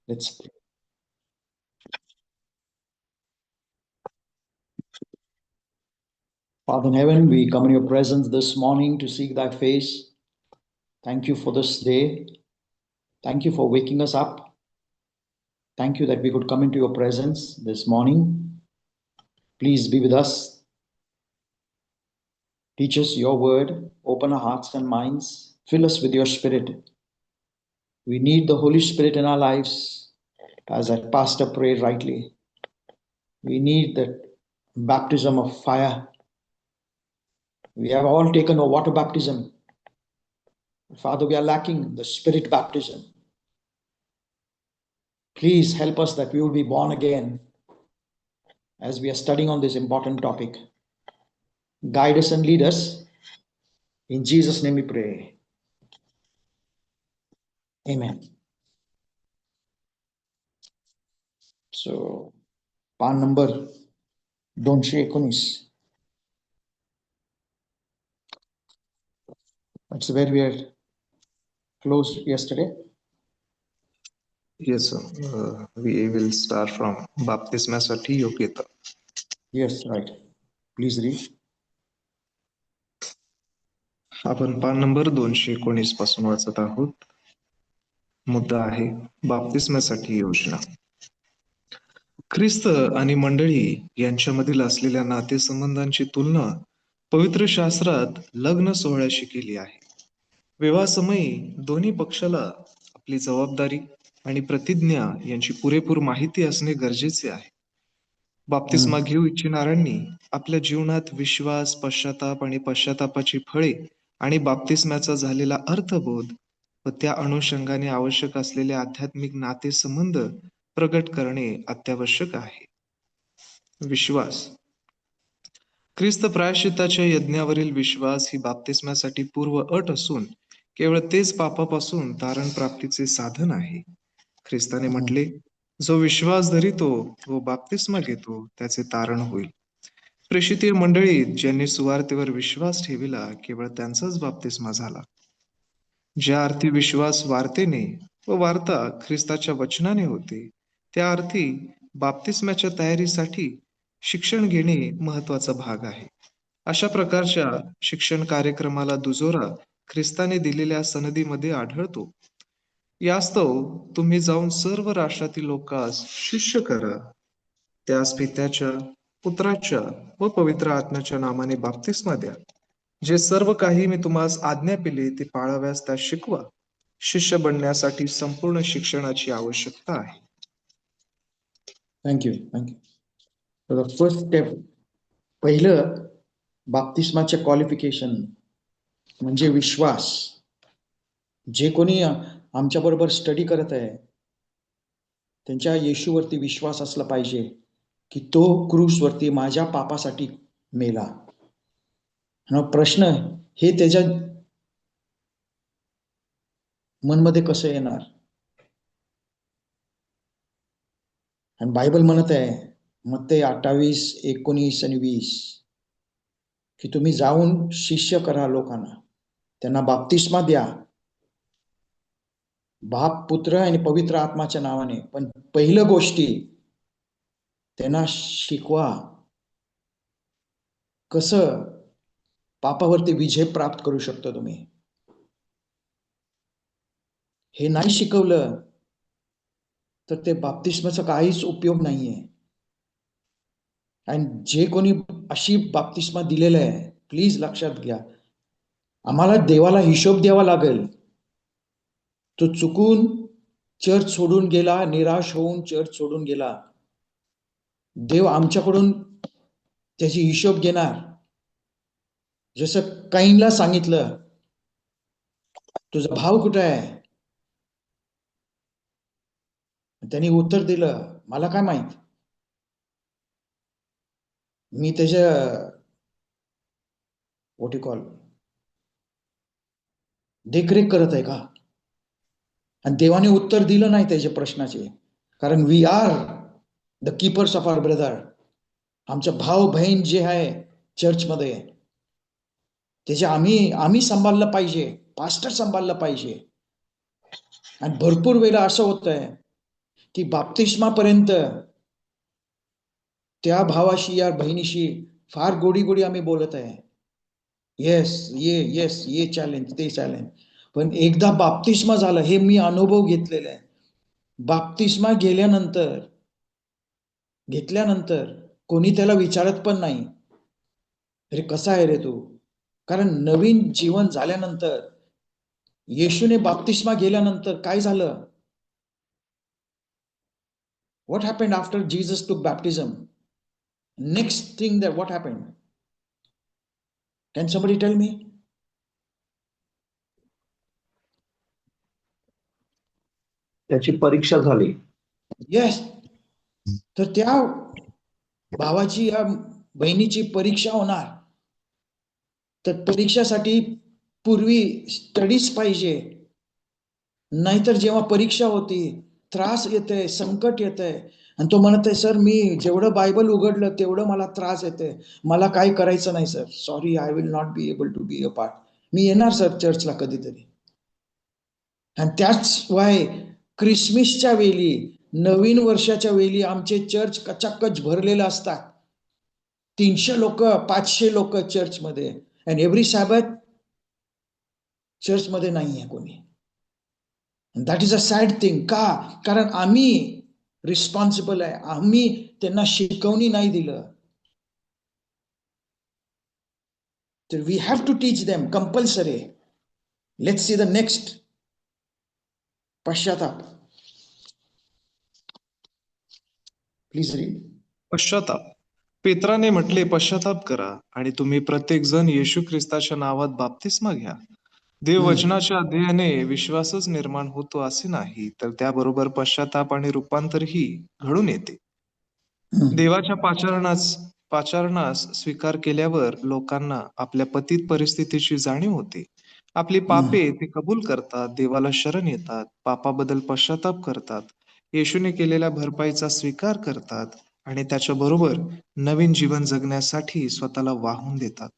Let's pray. Father in heaven, we come in your presence this morning to seek thy face. Thank you for this day. Thank you for waking us up. Thank you that we could come into your presence this morning. Please be with us. Teach us your word. Open our hearts and minds. Fill us with your spirit. We need the Holy Spirit in our lives, as our pastor prayed rightly. We need that baptism of fire. We have all taken a water baptism. Father, we are lacking the spirit baptism. Please help us that we will be born again as we are studying on this important topic. Guide us and lead us. In Jesus' name we pray. Amen. So, पान number 219. That's where we are closed yesterday. Yes, sir. We will start from बाप्तिस्म्यासाठी योग्यता. Yes, right. Please read. आपण पान number 219 पासून वाचत आहोत. मुद्दा आहे बाप्तिस्म्यासाठी योजना. ख्रिस्त आणि मंडळी यांच्यामधील असलेल्या नातेसंबंधांची तुलना पवित्र शास्त्रात लग्न सोहळ्याशी केली आहे. विवाहासमयी दोन्ही पक्षाला आपली जबाबदारी आणि प्रतिज्ञा यांची पुरेपूर माहिती असणे गरजेचे आहे. बाप्तिस्मा घेऊ इच्छिणाऱ्यांनी आपल्या जीवनात विश्वास, पश्चाताप आणि पश्चातापाची फळे आणि बाप्तिस्म्याचा झालेला अर्थबोध व त्या अनुषंगाने आवश्यक असलेले आध्यात्मिक नातेसंबंध प्रगट करणे अत्यावश्यक आहे. विश्वास. ख्रिस्त प्रायश्चित्ताच्या यज्ञावरील विश्वास ही बाप्तिस्म्यासाठी पूर्व अट असून केवळ तेच पापापासून तारण प्राप्तीचे साधन आहे. ख्रिस्ताने म्हटले, जो विश्वास धरितो व बाप्तिस्मा घेतो त्याचे तारण होईल. प्रेषितीय मंडळीत ज्यांनी सुवार्तेवर विश्वास ठेविला केवळ त्यांचाच बाप्तिस्मा झाला. ज्या अर्थी विश्वास वार्तेने व वार्ता ख्रिस्ताच्या वचनाने होते त्या अर्थी बाप्तिस्म्याच्या तयारीसाठी शिक्षण घेणे महत्वाचा भाग आहे. अशा प्रकारच्या शिक्षण कार्यक्रमाला दुजोरा ख्रिस्ताने दिलेल्या सनदीमध्ये आढळतो. यास्तव तुम्ही जाऊन सर्व राष्ट्रातील लोकांस शिष्य करा, त्यास पित्याच्या, पुत्राच्या व पवित्र आत्म्याच्या नामाने बाप्तिस्मा द्या. जे सर्व काही मी तुम्हास आज्ञा केली ते पाळाव्यास त्यास शिकवा. शिष्य बनण्यासाठी संपूर्ण शिक्षणाची आवश्यकता आहे. Thank you. So the first step, पहिलं बाप्तिस्माचे क्वालिफिकेशन म्हणजे विश्वास. जे कोणी आमच्या बरोबर स्टडी करत आहे त्यांच्या येशूवरती विश्वास असला पाहिजे की तो क्रूसवरती माझ्या पापासाठी मेला. प्रश्न हे त्याच्या मनमध्ये कसं येणार? आणि बायबल म्हणत आहे मत्ते 28, 19 आणि 20 की तुम्ही जाऊन शिष्य करा लोकांना, त्यांना बाप्तिस्मा द्या बाप, पुत्र आणि पवित्र आत्माच्या नावाने. पण पहिलं गोष्टी त्यांना शिकवा कसं पापावरती विजय प्राप्त करू शकतो तुम्ही. हे नाही शिकवलं तर ते बाप्तिस्माचा काहीच उपयोग नाहीये. आणि जे कोणी अशी बाप्तिस्मा दिलेला आहे प्लीज लक्षात घ्या, आम्हाला देवाला हिशोब द्यावा लागेल. तो चुकून चर्च सोडून गेला, निराश होऊन चर्च सोडून गेला, देव आमच्याकडून त्याची हिशोब घेणार. जसं कैनला सांगितलं तुझा भाव कुठे आहे, त्यांनी उत्तर दिलं मला काय माहित, मी त्याच्या व्हॉट यू कॉल देखरेख करत आहे का? आणि देवाने उत्तर दिलं नाही त्याच्या प्रश्नाचे, कारण we are the keepers of our brother. आमच्या भाऊ बहीण जे आहे चर्चमध्ये त्याचे आम्ही सांभाळलं पाहिजे, पास्टर सांभाळलं पाहिजे. आणि भरपूर वेळा असं होत आहे की बाप्तिस्मापर्यंत त्या भावाशी या बहिणीशी फार गोडी गोडी आम्ही बोलत आहे. येस ये चॅलेंज ते चॅलेंज, पण एकदा बाप्तिस्मा झालं, हे मी अनुभव घेतलेला आहे. बाप्तिस्मा घेतल्यानंतर कोणी त्याला विचारत पण नाही, अरे कसा आहे रे तू, कारण नवीन जीवन झाल्यानंतर, येशूने बाप्तिस्मा गेल्यानंतर काय झालं? What happened after Jesus took baptism? Next thing that what happened? Can somebody tell me? त्याची परीक्षा झाली. Yes. तर त्या भावाची या बहिणीची परीक्षा होणार. तर परीक्षासाठी पूर्वी स्टडीज पाहिजे, नाहीतर जेव्हा परीक्षा होती, त्रास येते, संकट येते, आणि तो म्हणत आहे, सर मी जेवढं बायबल उघडलं तेवढं मला त्रास येते, मला काय करायचं नाही sir, sorry I will not be able to be a part. मी येणार सर चर्चला कधीतरी. आणि त्याच वाय क्रिसमसच्या वेळी, नवीन वर्षाच्या वेळी आमचे चर्च कचाकच भरलेले असतात. 300 लोक, 500 लोक चर्चमध्ये, अँड एव्हरी सॅबथ चर्चमध्ये नाही आहे कोणी. That is a sad thing. का? कारण आम्ही रिस्पॉन्सिबल आहे, आम्ही त्यांना शिकवणी नाही दिलं. तर we have to teach them compulsory. Let's see the next. पश्चाताप. Please read. पश्चाताप. पेत्राने म्हटले, पश्चाताप करा आणि तुम्ही प्रत्येक जण येशू ख्रिस्ताच्या नावात बाप्तिस्मा घ्या, देववचनाच्या अध्ययने विश्वासच निर्माण होतो असे नाही, तर त्याबरोबर पश्चाताप आणि रूपांतरही घडून येते. देवाच्या पाचारणास स्वीकार केल्यावर लोकांना आपल्या पतित परिस्थितीची जाणीव होते. आपली पापे ते कबूल करतात, देवाला शरण येतात, पापाबद्दल पश्चाताप करतात, येशूने केलेल्या भरपाईचा स्वीकार करतात आणि त्याच्याबरोबर नवीन जीवन जगण्यासाठी स्वतःला वाहून देतात.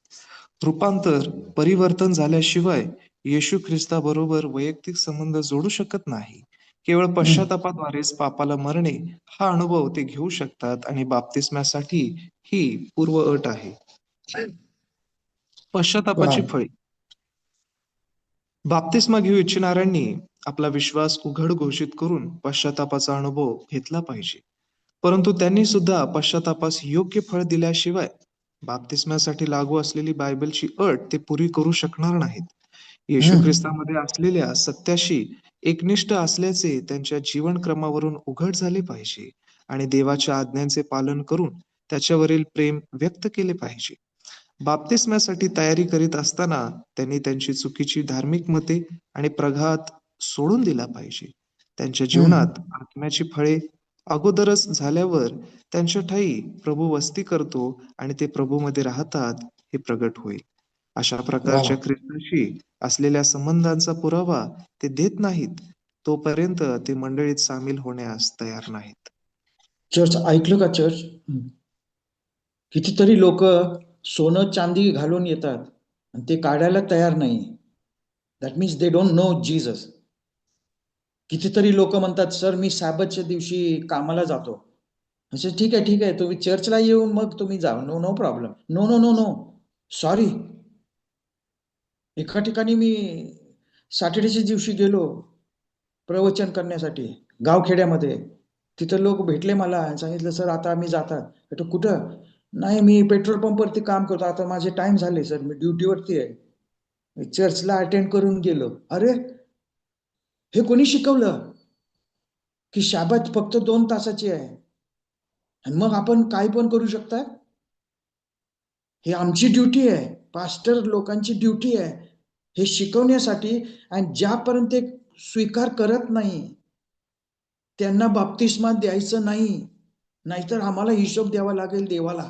रूपांतर, परिवर्तन झाल्याशिवाय येशू ख्रिस्ताबरोबर वैयक्तिक संबंध जोडू शकत नाही. केवळ पश्चातापाद्वारेच पापाला मरणे हा अनुभव ते घेऊ शकतात आणि बाप्तिस्म्यासाठी ही पूर्व अट आहे. पश्चातापाची फळे. बाप्तिस्मा घेऊ इच्छिणाऱ्यांनी आपला विश्वास उघड घोषित करून पश्चातापाचा अनुभव घेतला पाहिजे. परंतु त्यांनी सुद्धा पश्चातापास योग्य फळ दिल्याशिवाय बाप्तिस्म्यासाठी लागू असलेली बायबलची अट ते पुरी करू शकणार नाहीत. येशू ख्रिस्तामध्ये असलेल्या सत्याशी एकनिष्ठ असल्याचे त्यांच्या जीवनक्रमावरून उघड झाले पाहिजे आणि देवाच्या आज्ञांचे पालन करून त्याच्यावरील प्रेम व्यक्त केले पाहिजे. बाप्तिस्म्यासाठी तयारी करीत असताना त्यांनी त्यांची चुकीची धार्मिक मते आणि प्रघात सोडून दिला पाहिजे. त्यांच्या जीवनात आत्म्याची फळे अगोदरच झाल्यावर त्यांच्या ठायी प्रभू वस्ती करतो आणि ते प्रभूमध्ये राहतात हे प्रगट होईल. अशा प्रकारच्या ख्रिस्ताशी असलेल्या संबंधांचा पुरावा ते देत नाहीत, तोपर्यंत ते मंडळीत सामील होण्यास तयार नाहीत. चर्च ऐकलं का? चर्च कितीतरी लोक सोनं चांदी घालून येतात आणि ते काढायला तयार नाही. That means they don't know Jesus. कितीतरी लोक म्हणतात, सर मी सॅबतच्या दिवशी कामाला जातो. म्हणजे ठीक आहे तुम्ही चर्चला येऊन मग तुम्ही जा, no problem. No no no no sorry. एका ठिकाणी मी सॅटर्डेच्या दिवशी गेलो प्रवचन करण्यासाठी गावखेड्यामध्ये. तिथं लोक भेटले मला, सांगितलं सर आता आम्ही जातात. कुठं? नाही मी पेट्रोल पंपवरती काम करतो, आता माझे टाइम झाले सर, मी ड्युटीवरती आहे. चर्चला अटेंड करून गेलो. अरे हे कोणी शिकवलं की शाबत फक्त 2 तासाची आहे आणि मग आपण काय पण करू शकतात? हे आमची ड्युटी आहे, पास्टर लोकांची ड्युटी आहे हे शिकवण्यासाठी. आणि ज्यापर्यंत ते स्वीकार करत नाही त्यांना बाप्तिस्मा द्यायचं नाही, नाहीतर आम्हाला हिशोब द्यावा लागेल देवाला.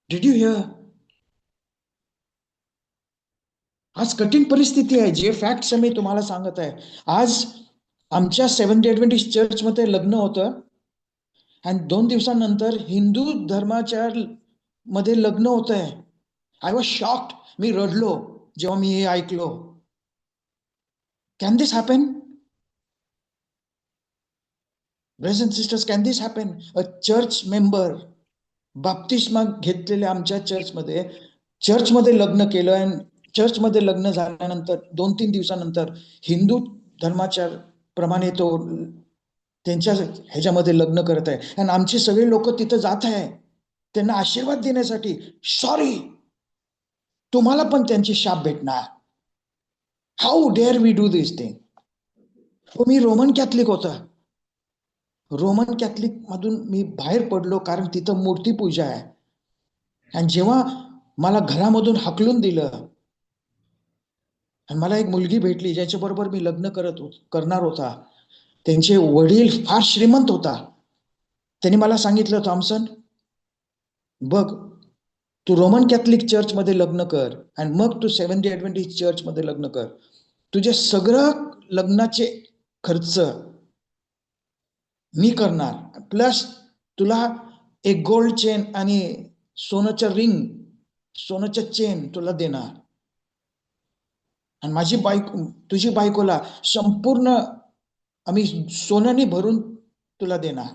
Did you here? आज कठीण परिस्थिती आहे. जे फॅक्ट्स मी तुम्हाला सांगत आहे. आज आमच्या सेव्हन्थ डे ॲडव्हेंटिस्ट चर्चमध्ये लग्न होतं आणि 2 दिवसानंतर हिंदू धर्माच्या मध्ये लग्न होत आहे. I was shocked. मी रडलो जेव्हा मी हे ऐकलो. Can this happen? Brothers and sisters, can this happen? A church member, बाप्तिस्मा घेतलेल्या आमच्या चर्चमध्ये लग्न केलं आणि चर्चमध्ये लग्न झाल्यानंतर 2-3 दिवसानंतर हिंदू धर्माच्या प्रमाणे तो त्यांच्या ह्याच्यामध्ये लग्न करत आहे आणि आमचे सगळे लोक तिथं जात आहे त्यांना आशीर्वाद देण्यासाठी. सॉरी, तुम्हाला पण त्यांची शाप भेटणार. How dare we do this thing? मी रोमन कॅथलिक होता. रोमन कॅथलिक मधून मी बाहेर पडलो कारण तिथं मूर्ती पूजा आहे. आणि जेव्हा मला घरामधून हाकलून दिलं आणि मला एक मुलगी भेटली ज्याच्याबरोबर मी लग्न करणार होता. त्यांचे वडील फार श्रीमंत होता. त्यांनी मला सांगितलं, थॉमसन बघ, तू रोमन कॅथलिक चर्च मध्ये लग्न कर आणि मग तू सेव्हन्थ डे ऍडव्हेंटिस्ट चर्च मध्ये लग्न कर. तुझे सगळं लग्नाचे खर्च मी करणार, प्लस तुला एक गोल्ड चेन आणि सोन्याचं रिंग, सोन्याचं चेन तुला देणार. आणि माझी बायको, तुझी बायकोला संपूर्ण आम्ही सोन्याने भरून तुला देणार.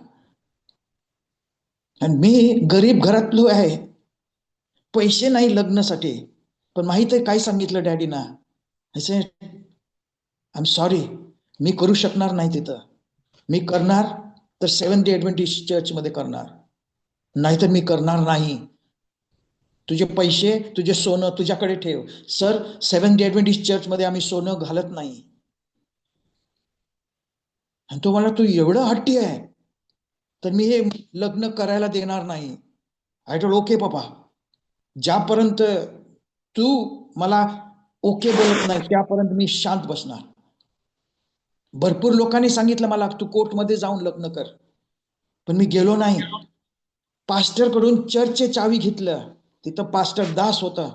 आणि मी गरीब घरातलो आहे, पैसे नाही लग्नासाठी. पण माहित आहे काय सांगितलं डॅडीना? आय एम सॉरी, मी करू शकणार नाही तिथं. मी करणार तर सेव्हन्थ डे ऍडव्हेंटिस्ट चर्च मध्ये करणार, नाहीतर मी करणार नाही. तुझे पैसे, तुझे सोनं तुझ्याकडे ठेव. Sir, seventh day Adventist church मध्ये आम्ही सोनं घालत नाही. आणि तो मला, तू एवढं हट्टी आहे तर मी हे लग्न करायला देणार नाही. आय टोल्ड ओके पप्पा, ज्यापर्यंत तू मला ओके बोलत नाही त्यापर्यंत मी शांत बसणार. भरपूर लोकांनी सांगितलं मला, तू कोर्टमध्ये जाऊन लग्न कर, पण मी गेलो नाही. पास्टर कडून चर्चचे चावी घेतलं. तिथं पास्टर दास होता.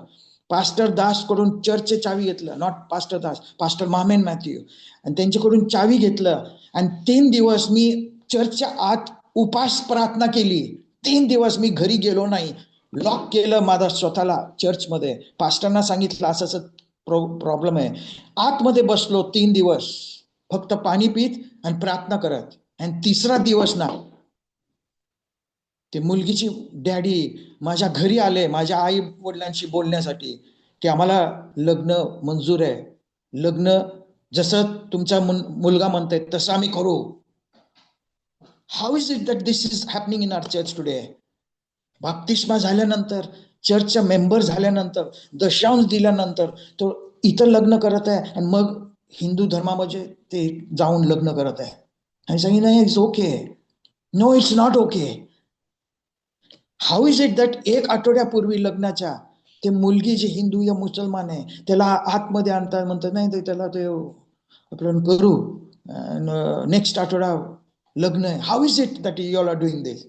पास्टर दास कडून चर्चचे चावी घेतलं. Not pastor Das, pastor Mammen Matthew. आणि त्यांच्याकडून चावी घेतलं आणि 3 दिवस मी चर्चच्या आत उपास प्रार्थना केली. 3 दिवस मी घरी गेलो नाही. लॉक केलं माझा स्वतःला चर्चमध्ये. पास्टरना सांगितलं असं असं प्रॉब्लेम आहे. आतमध्ये बसलो 3 दिवस, फक्त पाणी पीत आणि प्रार्थना करत. आणि 3रा दिवस ना ते मुलगीची डॅडी माझ्या घरी आले माझ्या आई वडिलांशी बोलण्यासाठी की आम्हाला लग्न मंजूर आहे, लग्न जसं तुमचा मुलगा म्हणतोय तसं आम्ही करू. How is it that this is happening in our church today? बाप्तिस्मा झाल्यानंतर, चर्चचा मेंबर झाल्यानंतर, दशांश दिल्यानंतर तो इथं लग्न करत आहे आणि मग हिंदू धर्मामध्ये ते जाऊन लग्न करत आहे. आणि सांगितलं नाही, it's okay. No, it's not okay. How is it that 1 आठवड्यापूर्वी लग्नाच्या ते मुलगी जी हिंदू या मुसलमान आहे त्याला आतमध्ये आणतात, म्हणतात नाही त्याला ते आपण करू, नेक्स्ट आठवडा लग्न आहे. How is it that you all are doing this?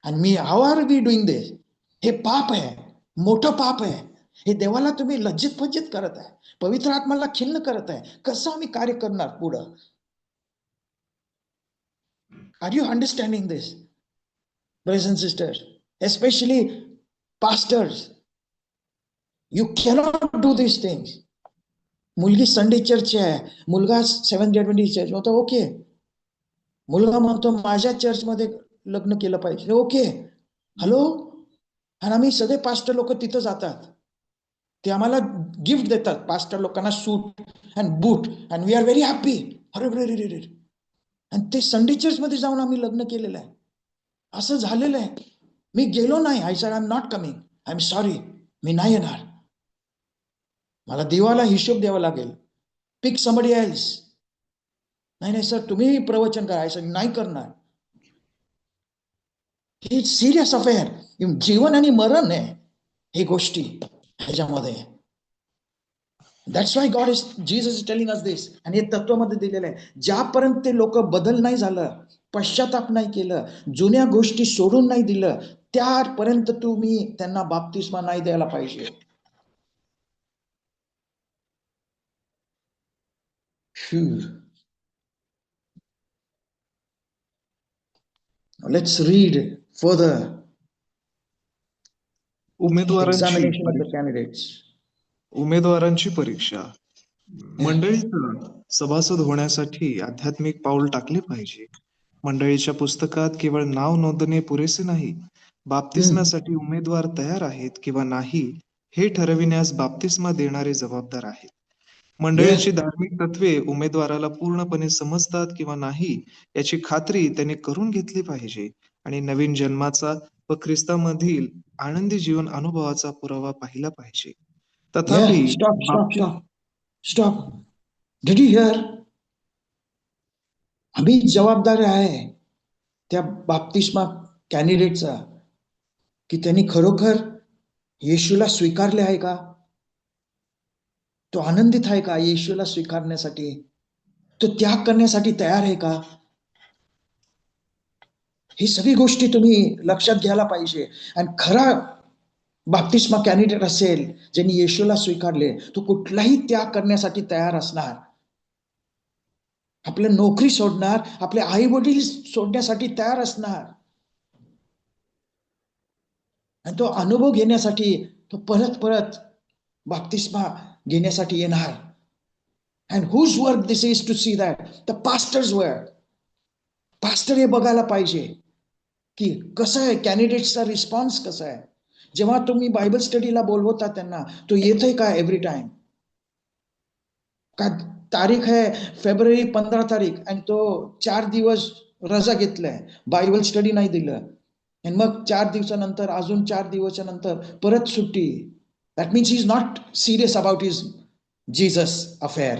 आणि मी, how are we doing this? हे पाप आहे, मोठं पाप आहे. हे देवाला तुम्ही लज्जित फज्जित करत आहे, पवित्र आत्म्याला खिन्न करत आहे. कसं आम्ही कार्य करणार पुढं? Are you understanding this, brothers and sisters? Especially pastors, you cannot do these things. मुलगी संडे चर्च आहे, मुलगा सेव्हन्थ डे ऍडव्हेंटिस्ट चर्च होता, ओके. मुलगा म्हणतो माझ्या चर्च मध्ये लग्न केलं पाहिजे, ओके. हॅलो. आणि आम्ही सगळे पास्टर लोक तिथं जातात, ते आम्हाला गिफ्ट देतात, पास्टर लोकांना suit and boot, and we are very happy. अरे, आणि ते संडे चर्च मध्ये जाऊन आम्ही लग्न केलेलं आहे. असं झालेलं आहे. मी गेलो नाही. I said I am not coming, I am sorry, मी नाही येणार. मला देवाला हिशोब द्यावा लागेल. Pick somebody else. नाही सर, तुम्ही प्रवचन करा. आय सेड नाही करणार. ही सिरियस अफेअर, जीवन आणि मरण आहे हे गोष्टी ह्याच्यामध्ये. That's why God is, Jesus is telling us this. आणि हे तत्वामध्ये दिलेलं आहे, ज्यापर्यंत ते लोक बदल नाही झालं, पश्चाताप नाही केलं, जुन्या गोष्टी सोडून नाही दिलं, त्यापर्यंत तुम्ही त्यांना बाप्तिस्मा नाही द्यायला पाहिजे. Let's read further. Examination of the candidates. उमेदवारांची परीक्षा. मंडळीचा सभासद होण्यासाठी आध्यात्मिक पाऊल टाकले पाहिजे. मंडळीच्या पुस्तकात केवळ नाव नोंदणे पुरेसे नाही, बाप्तिस्म्यासाठी उमेदवार तयार आहेत किंवा नाही हे ठरविण्यास बाप्तिस्मा देणारे जबाबदार आहेत. मंडळीची धार्मिक तत्वे उमेदवाराला पूर्णपणे समजतात किंवा नाही याची खात्री त्याने करून घेतली पाहिजे आणि नवीन जन्माचा व ख्रिस्तामधील आनंदी जीवन अनुभवाचा पुरावा पाहिला पाहिजे. तथापि स्टॉप. Did you here? आम्ही जबाबदार आहे त्या बाप्तिस्मा कॅन्डिडेटचा, की त्यांनी खरोखर येशूला स्वीकारले आहे का? तो आनंदित आहे का येशूला स्वीकारण्यासाठी? तो त्याग करण्यासाठी तयार आहे का? ही सगळी गोष्टी तुम्ही लक्षात घ्यायला पाहिजे. आणि खरा बाप्तिस्मा कॅन्डिडेट असेल ज्यांनी येशूला स्वीकारले, तो कुठलाही त्याग करण्यासाठी तयार असणार. आपल्या नोकरी सोडणार, आपले आई वडील सोडण्यासाठी तयार असणार. आणि तो अनुभव घेण्यासाठी तो परत परत बाप्तिस्मा घेण्यासाठी येणार. And whose work this is to see that? The pastors work. Pastor हे बघायला पाहिजे की कसं आहे कॅन्डिडेटचा रिस्पॉन्स कसा आहे. जेव्हा तुम्ही बायबल स्टडीला बोलवता त्यांना, तो येतोय का एव्हरी टाइम? का तारीख आहे फेब्रुवारी 15 तारीख आणि तो 4 दिवस रजा घेतलाय, बायबल स्टडी नाही दिलं, आणि मग 4 दिवसानंतर अजून 4 दिवसानंतर परत सुट्टी. That means he is not serious about his Jesus affair.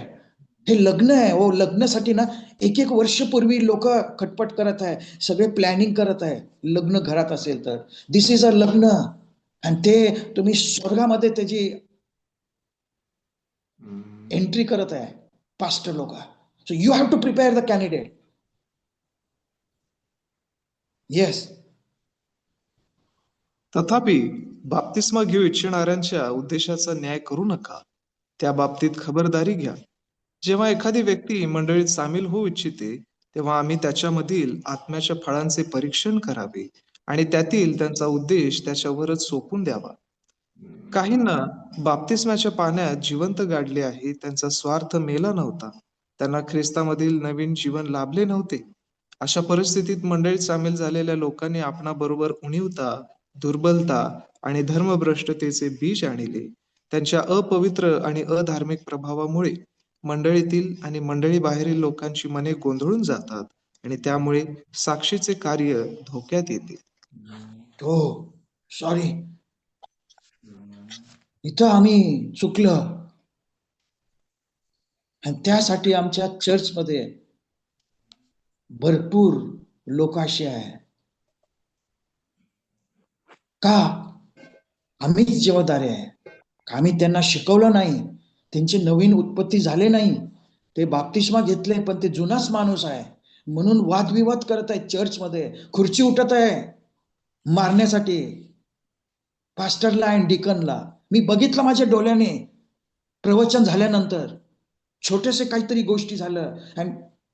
हे लग्न आहे. हो, लग्नासाठी ना एक वर्ष पूर्वी लोक खटपट करत आहे, सगळे प्लॅनिंग करत आहे. लग्न घरात असेल तर दिस इज अ लग्न, आणि ते तुम्ही स्वर्गामध्ये त्याची एंट्री करत आहे पास्टर लोक. So you have to prepare the candidate. Yes. तथापि बाप्तिस्मा घेऊ इच्छिणाऱ्यांच्या उद्देशाचा न्याय करू नका. त्या बाबतीत खबरदारी घ्या. जेव्हा एखादी व्यक्ती मंडळीत सामील होऊ इच्छिते, तेव्हा आम्ही त्याच्यामधील आत्म्याच्या फळांचे परीक्षण करावे आणि त्यातील त्यांचा उद्देश त्याच्यावरच सोपून द्यावा. काहींना बाप्तिस्म्याच्या पाण्यात जिवंत गाडले आहे. त्यांचा स्वार्थ मेला नव्हता, त्यांना ख्रिस्तामधील नवीन जीवन लाभले नव्हते. अशा परिस्थितीत मंडळीत सामील झालेल्या लोकांनी आपणाबरोबर उणीवता, दुर्बलता आणि धर्मभ्रष्टतेचे बीज आणले. त्यांच्या अपवित्र आणि अधार्मिक प्रभावामुळे मंडळीतील आणि मंडळी बाहेरील लोकांची मने गोंधळून जातात आणि त्यामुळे साक्षीचे कार्य धोक्यात येते. हो, सॉरी, इथं आम्ही चुकलं. आणि त्यासाठी आमच्या चर्चमध्ये भरपूर लोक असे आहे. का? आम्हीच जबाबदारी आहे. आम्ही त्यांना शिकवलं नाही, त्यांची नवीन उत्पत्ती झाले नाही. ते बाप्तिस्मा घेतले पण ते जुनाच माणूस आहे म्हणून वादविवाद करत आहे. चर्चमध्ये खुर्ची उठत आहे मारण्यासाठी पास्टरला आणि डिकनला. मी बघितलं माझ्या डोळ्याने. प्रवचन झाल्यानंतर छोटेसे काहीतरी गोष्टी झालं आणि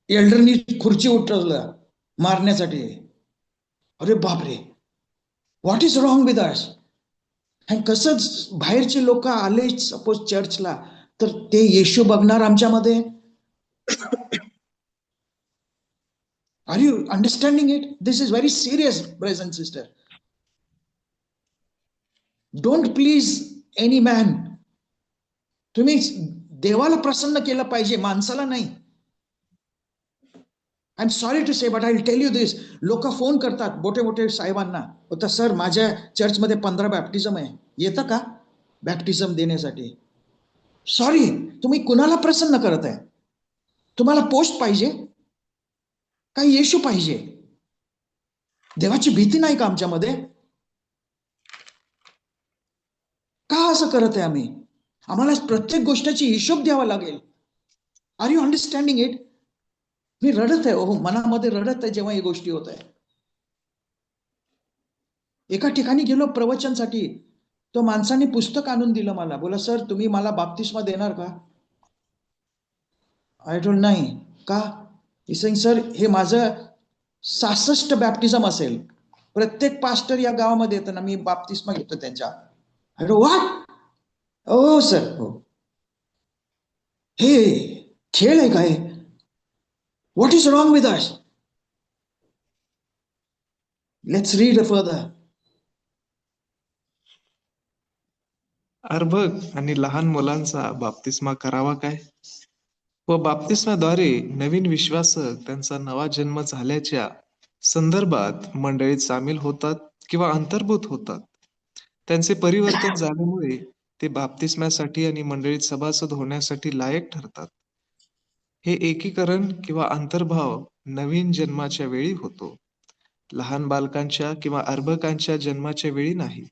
एल्डरनी खुर्ची उठवलं मारण्यासाठी. अरे बापरे, व्हॉट इज रॉंग विथ अस? आणि कसं बाहेरचे लोक आले सपोज चर्चला, तर ते येशू बघणार आमच्यामध्ये. Are you understanding it? This is very serious brothers and sister. Don't please any man. तुम्ही देवाला प्रसन्न केलं पाहिजे, माणसाला नाही. I am sorry to say but I will tell you this. लोक फोन करतात मोठे मोठे साहेबांना, होता सर माझ्या चर्चमध्ये 15 बॅप्टिझम आहे, येतं का बॅप्टिझम देण्यासाठी? सॉरी, तुम्ही कुणाला प्रसन्न करत आहे? तुम्हाला पोस्ट पाहिजे का येशू पाहिजे? देवाची भीती नाही का आमच्यामध्ये? का असं करत आहे आम्ही? आम्हाला प्रत्येक गोष्टीची हिशोब द्यावा लागेल. Are you understanding it? मी रडत आहे, हो मनामध्ये रडत आहे जेव्हा ही गोष्टी होत आहे. एका ठिकाणी गेलो प्रवचनसाठी, तो माणसाने पुस्तक आणून दिलं मला. बोला सर तुम्ही मला बाप्तिस्मा देणार का? आय टोल्ड नाही. का? सर हे माझं 66 बॅप्टिझम असेल. प्रत्येक पास्टर या गावामध्ये येतं ना, मी बाप्तिस्मा घेतो त्यांच्या. I told what? Oh sir, हो, हे खेळ आहे काय? What is wrong with us? Let's read further. अर्भक आणि लहान मुलांचा बाप्तिस्मा करावा काय? व बाप्तिस्म्याद्वारे नवीन विश्वासक त्यांचा नवा जन्म झाल्याच्या संदर्भात मंडळीत सामील होतात किंवा अंतर्भूत होतात. त्यांचे परिवर्तन झाल्यामुळे ते बाप्तिस्म्यासाठी आणि मंडळीत सभासद होण्यासाठी लायक ठरतात. हे एकीकरण किंवा अंतर्भाव नवीन जन्माच्या वेळी होतो, लहान बालकांच्या किंवा अर्भकांच्या जन्माच्या वेळी नाही.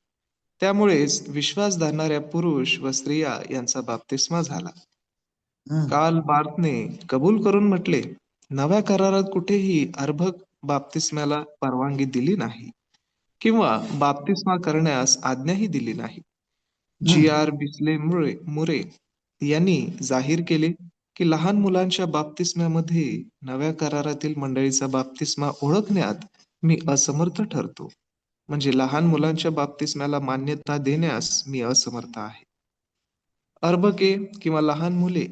त्यामुळेच विश्वास धरणाऱ्या पुरुष व स्त्रिया यांचा बाप्तिस्मा झाला. काल बार्थने कबूल करून म्हटले, नव्या करारात कुठेही अर्भक बाप्तिस्म्याला परवानगी दिली नाही किंवा बाप्तिस्मा करण्यास आज्ञाही दिली नाही. जी.आर. बिस्ले मुरे यांनी जाहीर केले की लहान मुलांच्या बाप्तिस्म्यामध्ये नव्या करारातील मंडळीचा बाप्तिस्मा ओळखण्यात मी असमर्थ ठरतो. म्हणजे लहान मुलांच्या बाप्तिस्म्याला मान्यता देण्यास मी असमर्थ आहे. अर्भके किंवा लहान मुले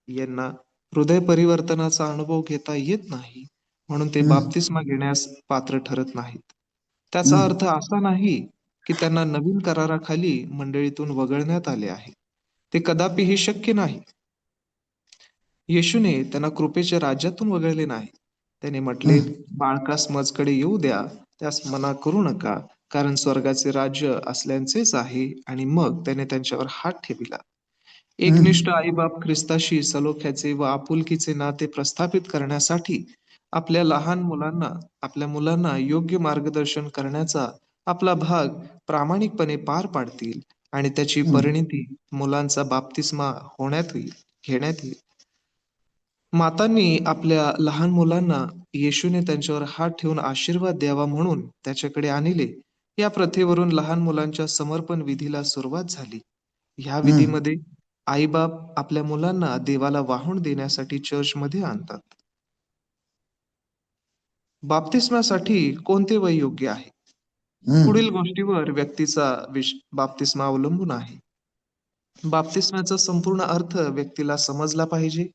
यांना हृदय परिवर्तनाचा अनुभव घेता येत नाही, म्हणून ते बाप्तिस्मा घेण्यास पात्र ठरत नाहीत. त्याचा अर्थ असा नाही की त्यांना नवीन कराराखाली मंडळीतून वगळण्यात आले आहे. ते कदापिही शक्य नाही. येशूने त्यांना कृपेच्या राज्यातून वगळले नाही. त्याने म्हटले, बाळकास मजकडे येऊ द्या, त्यास मना करू नका, कारण स्वर्गाचे राज्य असल्यांचेच आहे. आणि मग त्याने त्यांच्यावर हात ठेविला. एकनिष्ठ आईबाप ख्रिस्ताशी सलोख्याचे व आपुलकीचे नाते प्रस्थापित करण्यासाठी आपल्या मुलांना योग्य मार्गदर्शन करण्याचा आपला भाग प्रामाणिकपणे पार पाडतील आणि त्याची परिणिती मुलांचा बाप्तिस्मा घेण्यात येईल. मातांनी आपल्या लहान मुलांना येशूने त्यांच्यावर हात ठेवून आशीर्वाद द्यावा म्हणून त्याच्याकडे आणले. या प्रथेवरून लहान मुलांच्या समर्पण विधीला सुरुवात झाली. ह्या विधीमध्ये आईबाप आपल्या मुलांना देवाला वाहून देण्यासाठी चर्चमध्ये आणतात. बाप्तिस्मासाठी कोणते वय योग्य आहे? पुढील गोष्टीवर व्यक्तीचा बाप्तिस्मा अवलंबून आहे. बाप्तिस्म्याचा संपूर्ण अर्थ व्यक्तीला समजला पाहिजे.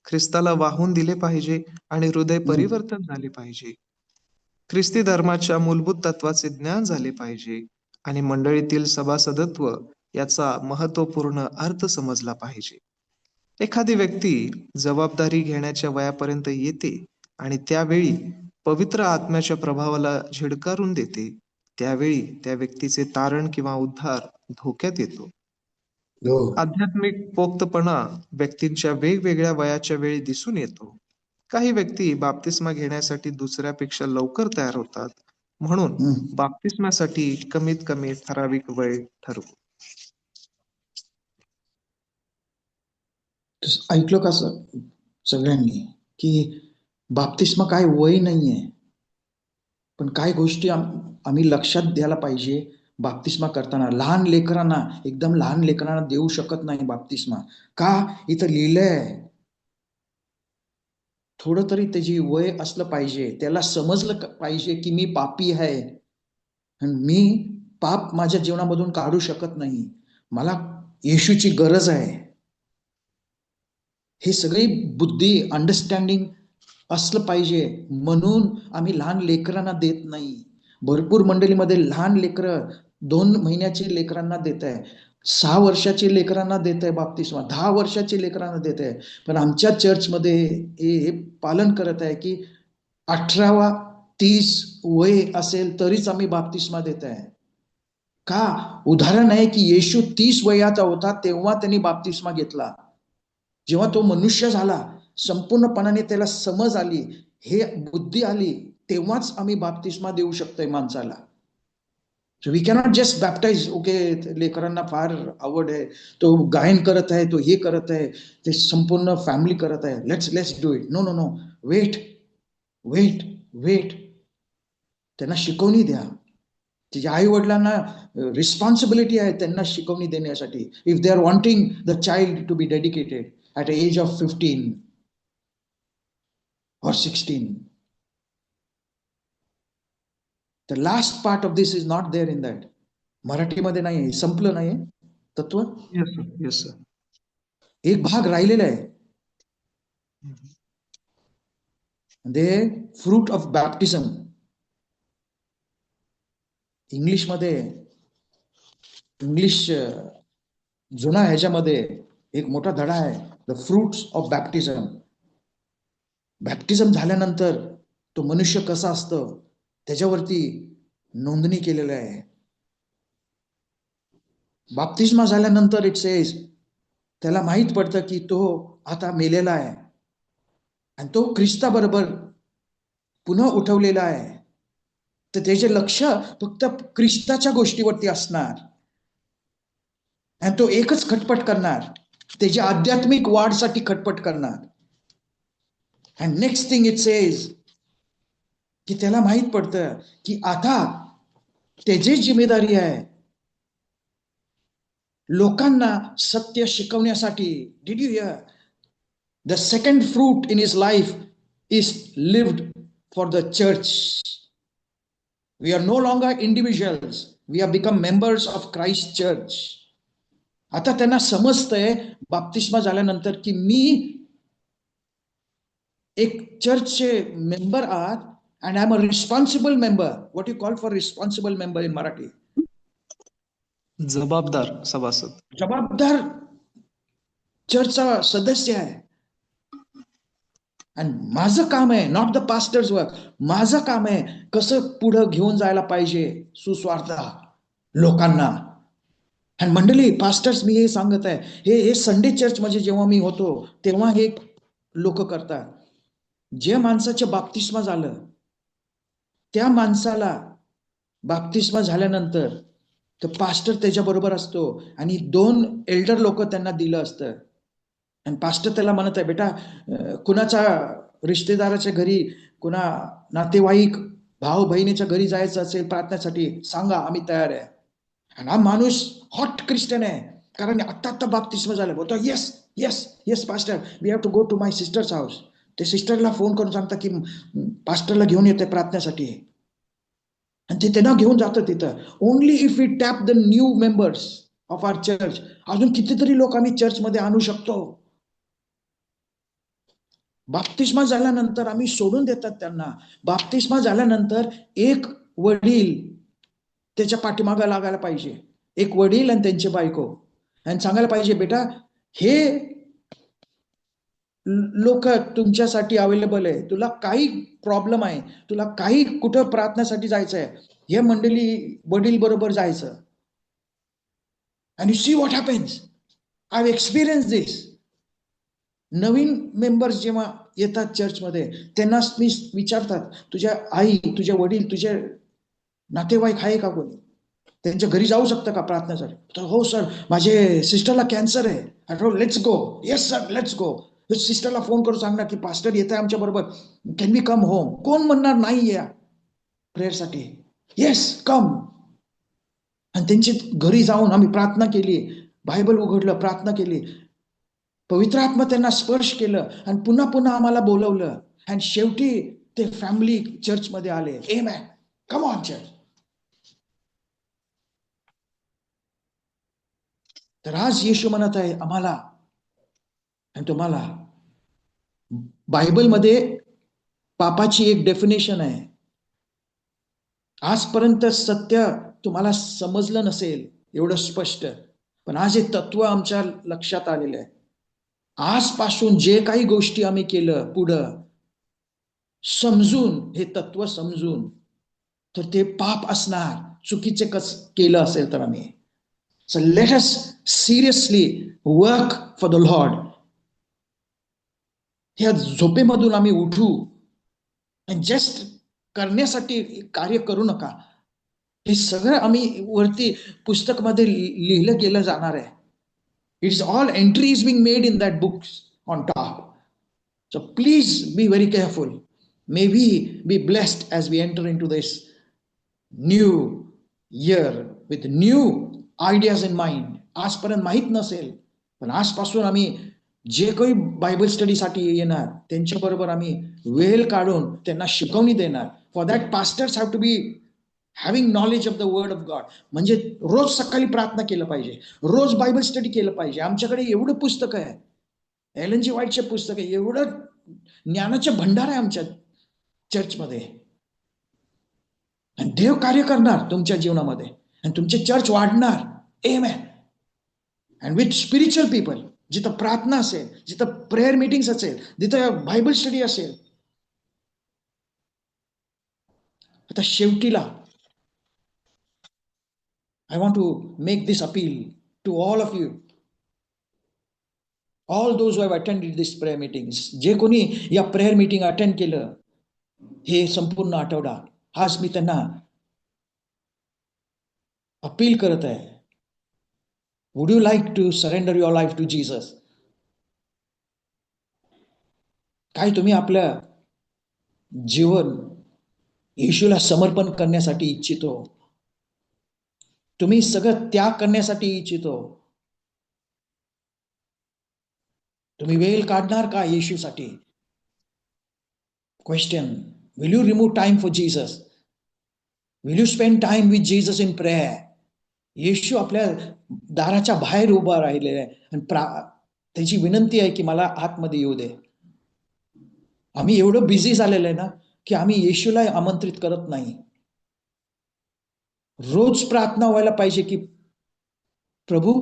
ख्रिस्ताला वाहून दिले पाहिजे आणि हृदय परिवर्तन झाले पाहिजे. ख्रिस्ती धर्माच्या मूलभूत तत्वाचे ज्ञान झाले पाहिजे आणि मंडळीतील सभासदत्व याचा महत्वपूर्ण अर्थ समजला पाहिजे. एखादी व्यक्ती जबाबदारी घेण्याच्या वयापर्यंत येते आणि त्यावेळी पवित्र आत्म्याच्या प्रभावाला झिडकारून देते, त्यावेळी त्या व्यक्तीचे तारण किंवा उद्धार धोक्यात येतो. आध्यात्मिक पोक्तपणा व्यक्तींच्या वेगवेगळ्या वयाच्या वेळी दिसून येतो. काही व्यक्ती बाप्तिस्मा घेण्यासाठी दुसऱ्यापेक्षा लवकर तयार होतात, म्हणून बाप्तिस्म्यासाठी कमीत कमी ठराविक वय ठरवू. ऐकलं का सगळ्यांनी की बाप्तिस्मा काय वय नाहीये, पण काय गोष्टी आम्ही लक्षात द्यायला पाहिजे. बाप्तिस्मा करताना लहान लेकरांना देऊ शकत नाही बाप्तिस्मा. का? इथं लिहिलंय. थोडं तरी त्याची वय असलं पाहिजे, त्याला समजलं पाहिजे की मी पापी आहे आणि मी पाप माझ्या जीवनामधून काढू शकत नाही, मला येशूची गरज आहे. हे सगळी बुद्धी अंडरस्टँडिंग असलं पाहिजे, म्हणून आम्ही लहान लेकरांना देत नाही. भरपूर मंडळीमध्ये लहान लेकरं 2 महिन्याचे लेकरांना देत आहे, 6 वर्षाचे लेकरांना देत आहे बाप्तिस्मा, 10 वर्षाचे लेकरांना देत आहे. पण आमच्या चर्चमध्ये हे पालन करत आहे की 18-30 वय असेल तरीच आम्ही बाप्तिस्मा देत आहे. का? उदाहरण आहे की येशू 30 वयाचा होता तेव्हा त्यांनी बाप्तिस्मा घेतला. जेव्हा तो मनुष्य झाला, संपूर्णपणाने त्याला समज आली, हे बुद्धी आली, तेव्हाच आम्ही बाप्तिस्मा देऊ शकतोय माणसाला. So we cannot just baptize. Okay, लेकरांना फार आवड आहे, तो गायन करत आहे, तो हे करत आहे, ते संपूर्ण फॅमिली करत आहे, let's do it. No no no, wait. त्यांना शिकवणी द्या. तिच्या आई वडिलांना रिस्पॉन्सिबिलिटी आहे त्यांना शिकवणी देण्यासाठी. If they are wanting the child to be dedicated at the age of 15 or 16. The last part of this is not there in that. मराठीमध्ये नाही, संपलं नाही तत्व. Yes, sir. एक भाग राहिलेला आहे. Fruit of baptism. इंग्लिशमध्ये, इंग्लिश जुना ह्याच्यामध्ये एक मोठा धडा आहे, the fruits of baptism. Baptism झाल्यानंतर तो मनुष्य कसा असतो त्याच्यावरती नोंदणी केलेलं आहे. बाप्तिस्मा झाल्यानंतर इट सेज, त्याला माहित पडतं की तो आता मेलेला आहे आणि तो ख्रिस्ताबरोबर पुन्हा उठवलेला आहे. तर त्याचे लक्ष फक्त ख्रिस्ताच्या गोष्टीवरती असणार आणि तो एकच खटपट करणार, त्याच्या आध्यात्मिक वाढसाठी खटपट करणार. And next thing it says की त्याला माहित पडतं की आता त्याची जिम्मेदारी आहे लोकांना सत्य शिकवण्यासाठी. Did you hear? The second fruit in his life is lived for the church. We are no longer individuals, we are become members of Christ church. आता त्यांना समजतंय बाप्तिस्मा झाल्यानंतर की मी एक चर्चचे मेंबर आहात and I'm a responsible member. What you call for responsible member in Marathi? जबाबदार सभासद. जबाबदार चर्चचा सदस्य आहे. आणि माझं काम आहे, नॉट द पास्टर्स वर्क, माझं काम आहे कसं पुढं घेऊन जायला पाहिजे सुस्वार्थ लोकांना. आणि मंडळी, पास्टर्स मी हे सांगत आहे, हे संडे चर्च मध्ये जेव्हा मी होतो तेव्हा हे लोक करतात. जे माणसाचं बाप्तिस्मा झालं त्या माणसाला बाप्तिस्मा झाल्यानंतर तर पास्टर त्याच्याबरोबर असतो आणि 2 एल्डर लोक त्यांना दिलं असतं. आणि पास्टर त्याला म्हणत आहे, बेटा कुणाच्या रिश्तेदाराच्या घरी, कुणा नातेवाईक भाऊ बहिणीच्या घरी जायचं असेल प्रार्थनेसाठी सांगा, आम्ही तयार आहे. आणि हा माणूस हॉट ख्रिश्चन आहे, कारण आत्ता बाप्तिस्मा झालं. बोलतो yes yes yes pastor, we have to go to my sister's house. ते सिस्टरला फोन करून सांगता की पास्टरला घेऊन येते प्रार्थनेसाठी, आणि ते त्यांना घेऊन जातं तिथं. Only if we tap the new members of our church. अजून कितीतरी लोक आम्ही चर्चमध्ये आणू शकतो. बाप्तिस्मा झाल्यानंतर आम्ही सोडून देतात त्यांना. बाप्तिस्मा झाल्यानंतर एक वडील त्याच्या पाठीमागा लागायला पाहिजे, एक वडील आणि त्यांची बायको, आणि सांगायला पाहिजे, बेटा हे लोक तुमच्यासाठी अवेलेबल आहे, तुला काही प्रॉब्लेम आहे, तुला काही कुठं प्रार्थनेसाठी जायचं आहे, हे मंडळी वडील बरोबर जायचं. And you see what happens. I have experience this. Naveen members जेव्हा येतात चर्चमध्ये त्यांना मी विचारतात, तुझ्या आई, तुझे वडील, तुझे नातेवाईक आहे का कोणी, त्यांच्या घरी जाऊ शकतं का प्रार्थनेसाठी? तर हो सर, माझे सिस्टरला कॅन्सर आहे. Let's go. Yes sir, let's go. सिस्टरला फोन करून सांगणार की पास्टर येत आहे आमच्या बरोबर, कॅन वी कम होम? कोण म्हणणार नाही या प्रेयरसाठी? येस, कम. आणि त्यांची घरी जाऊन आम्ही प्रार्थना केली, बायबल उघडलं, प्रार्थना केली, पवित्र आत्मा त्यांना स्पर्श केलं आणि पुन्हा पुन्हा आम्हाला बोलवलं. आणि शेवटी ते फॅमिली चर्चमध्ये आले. आमेन. Come on church. तर आज येशू म्हणत आहे आम्हाला आणि तुम्हाला, बायबलमध्ये पापाची एक डेफिनेशन आहे. आजपर्यंत सत्य तुम्हाला समजलं नसेल एवढं स्पष्ट, पण आज हे तत्व आमच्या लक्षात आलेलं आहे. आजपासून जे काही गोष्टी आम्ही केलं पुढं समजून, हे तत्व समजून, तर ते पाप असणार, चुकीचे केलं असेल तर आम्ही. So let us seriously work for the Lord. ह्या झोपेमधून आम्ही उठू आणि जस्ट करण्यासाठी कार्य करू नका. हे सगळं आम्ही वरती पुस्तकमध्ये लिहिलं गेलं जाणार आहे. It is all entries being made in that books on top. So please be very careful. May we be blessed as we enter into this new year with new ideas in mind. आजपर्यंत माहित नसेल, पण आजपासून आम्ही जे काही Bible स्टडीसाठी येणार त्यांच्याबरोबर आम्ही वेळ काढून त्यांना शिकवणी देणार. For that pastors have to be having knowledge of the word of God. म्हणजे रोज सकाळी प्रार्थना केलं पाहिजे, रोज बायबल स्टडी केलं पाहिजे. आमच्याकडे एवढं पुस्तक आहे, एलन जी व्हाईटचे पुस्तक आहे, एवढं ज्ञानाचे भंडार आहे आमच्यात. चर्चमध्ये. आणि देव कार्य करणार तुमच्या जीवनामध्ये आणि तुमचे चर्च वाढणार. आमेन. अँड विथ स्पिरिच्युअल पीपल, जिथं प्रार्थना असेल, जिथं प्रेयर मीटिंग्स असेल, जिथं बायबल स्टडी असेल. आता शेवटीला I want to make this appeal to all of you, all those who have attended these prayer meetings. जे कोणी या प्रेयर मीटिंग अटेंड केलं हे संपूर्ण आठवडा, आज मी त्यांना अपील करत आहे. Would you like to surrender your life to Jesus? काय तुम्ही आपल्या जीवन येशूला समर्पण करण्यासाठी इच्छितो? तुम्ही सगळं त्याग करण्यासाठी इच्छितो? तुम्ही वेळ काढणार का येशूसाठी? Question. Will you remove time for Jesus? Will you spend time with Jesus in prayer? Yeshu आपल्या दाराच्या बाहेर उभा राहिलेला आहे आणि त्याची विनंती आहे की मला आतमध्ये येऊ दे. आम्ही एवढं बिझी झालेलं आहे ना की आम्ही येशूला आमंत्रित करत नाही. रोज प्रार्थना व्हायला पाहिजे की प्रभू,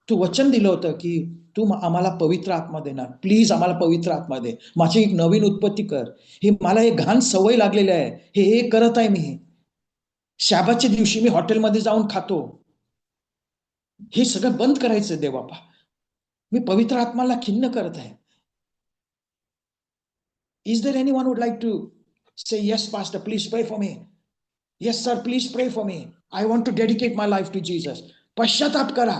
तू वचन दिलं होतं की तू आम्हाला पवित्र आत्मा देणार, प्लीज आम्हाला पवित्र आत्मा दे, माझी एक नवीन उत्पत्ती कर. हे मला एक घाण सवय लागलेली आहे, हे करत आहे मी. शॅबाच्या दिवशी मी हॉटेलमध्ये जाऊन खातो. हे सगळं बंद करायचं देवबापा. मी पवित्र आत्माला खिन्न करत आहे. Is there anyone who would like to say, yes, Pastor, please pray for me? Yes, sir, please pray for me. I want to dedicate my life to Jesus. पश्चाताप करा.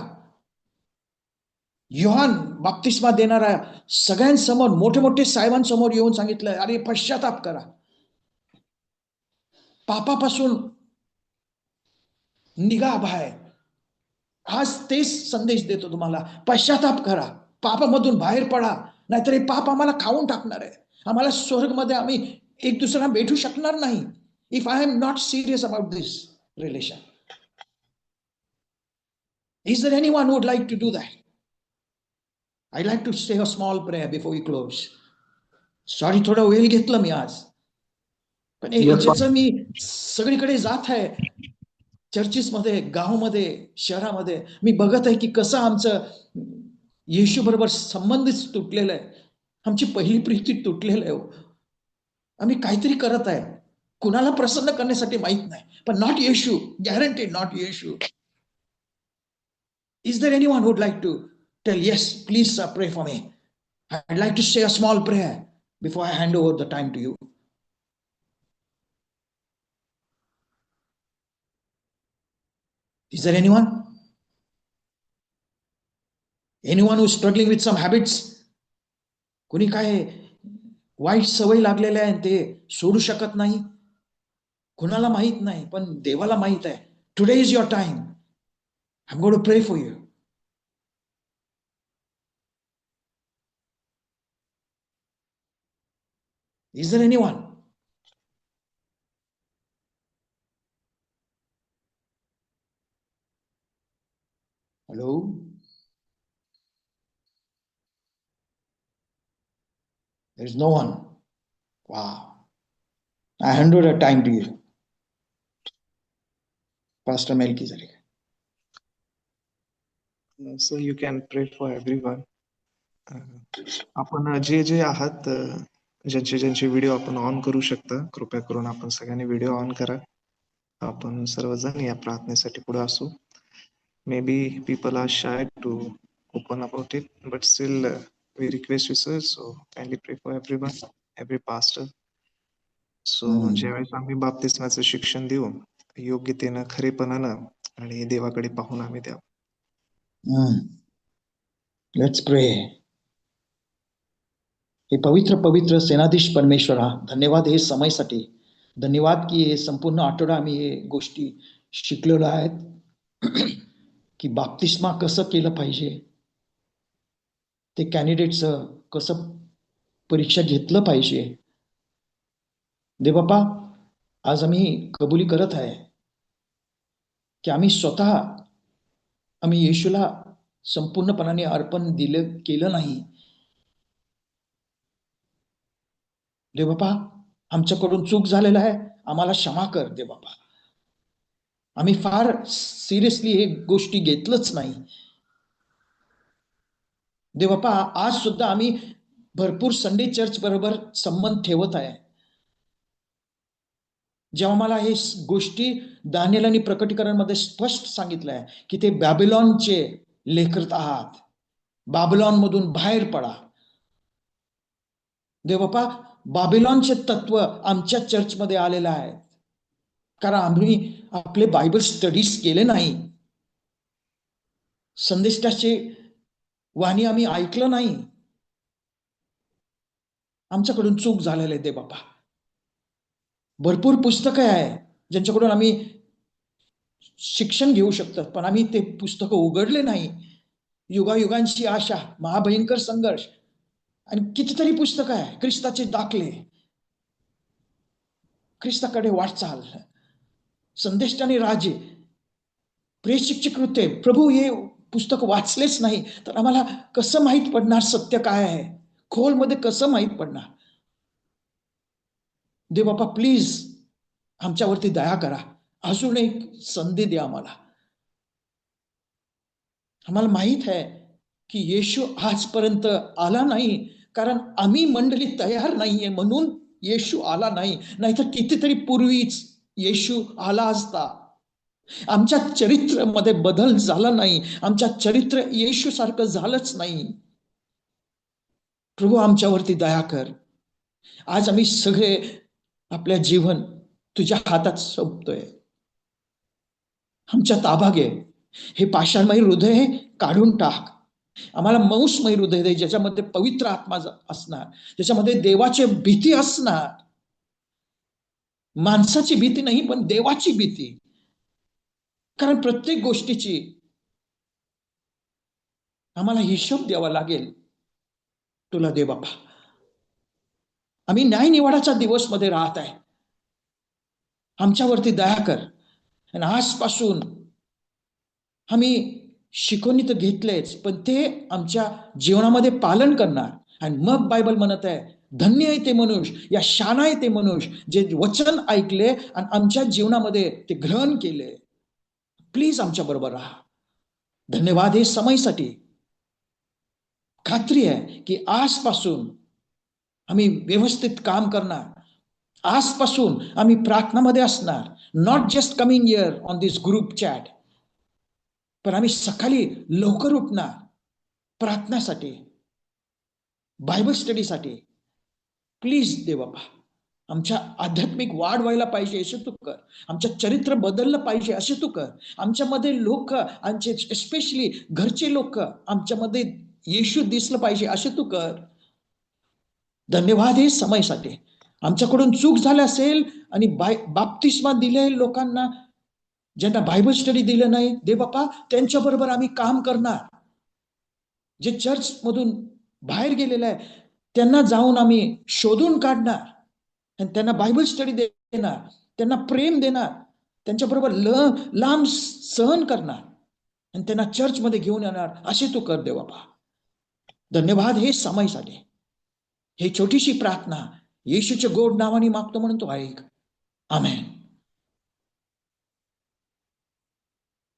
योहान बाप्तिस्मा देणारा सगळ्यांसमोर, मोठे मोठे साहेबांसमोर येऊन सांगितलं, अरे पश्चाताप करा, पापापासून निघा बाहेर. आज तेच संदेश देतो तुम्हाला, पश्चाताप करा, पापामधून बाहेर पडा, नाहीतर हे पाप आम्हाला खाऊन टाकणार आहे. आम्हाला स्वर्गमध्ये आम्ही एक दुसऱ्यांना भेटू शकणार नाही if I am not serious about this relation. Is there anyone who would like to do that? I'd like to say a small prayer before we close. Sorry, थोडा वेळ घेतला मी आज, पण ज्याचं मी सगळीकडे जात आहे, चर्चेस मध्ये, गावामध्ये, शहरामध्ये, मी बघत आहे की कसं आमचं येशू बरोबर संबंधित तुटलेलं आहे. आमची पहिली प्रीती तुटलेलं आहे. आम्ही काहीतरी करत आहे कुणाला प्रसन्न करण्यासाठी माहित नाही, पण not Yeshu, guaranteed not Yeshu. Is there anyone who would like to tell, yes, please sir, pray for me? I'd like to say a small prayer before I hand over the time to you. Is there anyone? Anyone who's struggling with some habits? कोणी काय वाईट सवय लागलेल्या आहे ते सोडू शकत नाही? कुणाला माहित नाही, पण देवाला माहित आहे. Today is your time. I'm going to pray for you. Is there anyone? Hello? There's no one. Wow. I hand over the time to you, Pastor Melchizedek. So you can pray for everyone. आपण जे आहात, ज्यांचे video आपण on करू शकता, कृपया करून आपण सगळ्यांनी व्हिडिओ ऑन करा. आपण सर्वजण या प्रार्थनेसाठी पुढे असू. Maybe people are shy to open about it, but still we request you sir, so kindly pray for everyone, every pastor. So ज्यावेळेस आम्ही बाप्तिस्माचं शिक्षण देऊ, योग्यतेनं, खरेपणानं आणि देवाकडे पाहून आम्ही द्यावं. Let's pray. हे पवित्र पवित्र सेनाधीश परमेश्वरा, धन्यवाद हे समयसाठी. धन्यवाद की हे संपूर्ण आठवडा आम्ही हे गोष्टी शिकलेलो आहेत की बाप्तिस्मा कसं केलं पाहिजे, ते कॅन्डिडेटचं कसं परीक्षा घेतलं पाहिजे. देवबापा, आज आम्ही कबुली करत आहे की आम्ही स्वतः येशूला संपूर्णपणाने अर्पण केलं नाही. देवबापा, आमच्याकडून चूक झालेला आहे, आम्हाला क्षमा कर दे बाबा. आम्ही फार सिरियसली हे गोष्टी घेतलंच नाही दे बापा. आज सुद्धा आम्ही भरपूर संडे चर्च बरोबर संबंध ठेवत आहे. जेव्हा मला हे गोष्टी दानिएल आणि प्रकटीकरणमध्ये स्पष्ट सांगितलं आहे की ते बॅबिलॉनचे लेकरत आहात, बाबिलॉन मधून बाहेर पडा दे बापा. बाबिलॉनचे तत्व आमच्या चर्चमध्ये आलेलं आहे, कारण आम्ही आपले बायबल स्टडीज केले नाही, संदेशाचे वाणी आम्ही ऐकलं नाही. आमच्याकडून चूक झालेली आहे दे बापा. भरपूर पुस्तकं आहे ज्यांच्याकडून आम्ही शिक्षण घेऊ शकतो, पण आम्ही ते पुस्तकं उघडले नाही. युगायुगांची आशा, महाभयंकर संघर्ष आणि कितीतरी पुस्तकं आहे, ख्रिस्ताचे दाखले, ख्रिस्ताकडे वाटचाल, संदेश आणि राजे, प्रेषितची कृत्ये. प्रभू हे पुस्तक वाचलेच नाही तर आम्हाला कसं माहित पडणार सत्य काय आहे, खोलमध्ये कसं माहित पडणार. दे बापा प्लीज आमच्यावरती दया करा, अजून एक संधी द्या आम्हाला. आम्हाला माहित आहे की येशू आजपर्यंत आला नाही कारण आम्ही मंडळी तयार नाहीये म्हणून येशू आला नाही, नाहीतर कितीतरी पूर्वीच येशू आला असता. आमच्या चरित्रामध्ये बदल झाला नाही, आमच्या चरित्र येशू सारखं झालंच नाही. प्रभू आमच्यावरती दया कर. आज आम्ही सगळे आपल्या जीवन तुझ्या हातात सोपतोय, आमच्या ताबा घे. हे पाषाणमय हृदय काढून टाक, आम्हाला मौसमय हृदय दे, ज्याच्यामध्ये पवित्र आत्मा असणार, ज्याच्यामध्ये देवाची भीती असणार. माणसाची भीती नाही पण देवाची भीती, कारण प्रत्येक गोष्टीची आम्हाला हिशोब द्यावा लागेल. तुला दे बापा. आम्ही न्याय निवाडाच्या दिवस मध्ये राहत आहे, आमच्यावरती दया कर. आणि आजपासून आम्ही शिकवणी तर घेतलेच, पण ते आमच्या जीवनामध्ये पालन करणार. आणि मग बायबल म्हणत आहे, धन्य आहे ते मनुष्य, या शान आहे ते मनुष्य जे वचन ऐकले आणि आमच्या जीवनामध्ये ते ग्रहण केले. प्लीज आमच्या बरोबर राहा. धन्यवाद हे समयसाठी. खात्री आहे की आजपासून आम्ही व्यवस्थित काम करणार, आजपासून आम्ही प्रार्थनामध्ये असणार. Not just coming here on this group chat, पण आम्ही सकाळी लवकर उठणार प्रार्थनासाठी, बायबल स्टडीसाठी. प्लीज दे बाबा, आमच्या आध्यात्मिक वाढ व्हायला पाहिजे असे तू कर, आमचं चरित्र बदललं पाहिजे असे तू कर. आमच्यामध्ये लोक, आमचे स्पेशली घरचे लोक, आमच्यामध्ये येशू दिसलं पाहिजे असे तू कर. धन्यवाद हे समयसाठी. आमच्याकडून चूक झाली असेल आणि बाप्तिस्मा दिले लोकांना ज्यांना बायबल स्टडी दिलं नाही, दे बापा त्यांच्या बरोबर आम्ही काम करणार. जे चर्च मधून बाहेर गेलेले आहे त्यांना जाऊन आम्ही शोधून काढणार आणि त्यांना बायबल स्टडी देणार, त्यांना प्रेम देणार, त्यांच्याबरोबर लांब सहन करणार आणि त्यांना चर्च मध्ये घेऊन येणार. असे तू कर दे बापा. धन्यवाद हे समयसाठी. हे छोटीशी प्रार्थना येशूच्या गोड नावाने मागतो म्हणून तो ऐक. आमेन.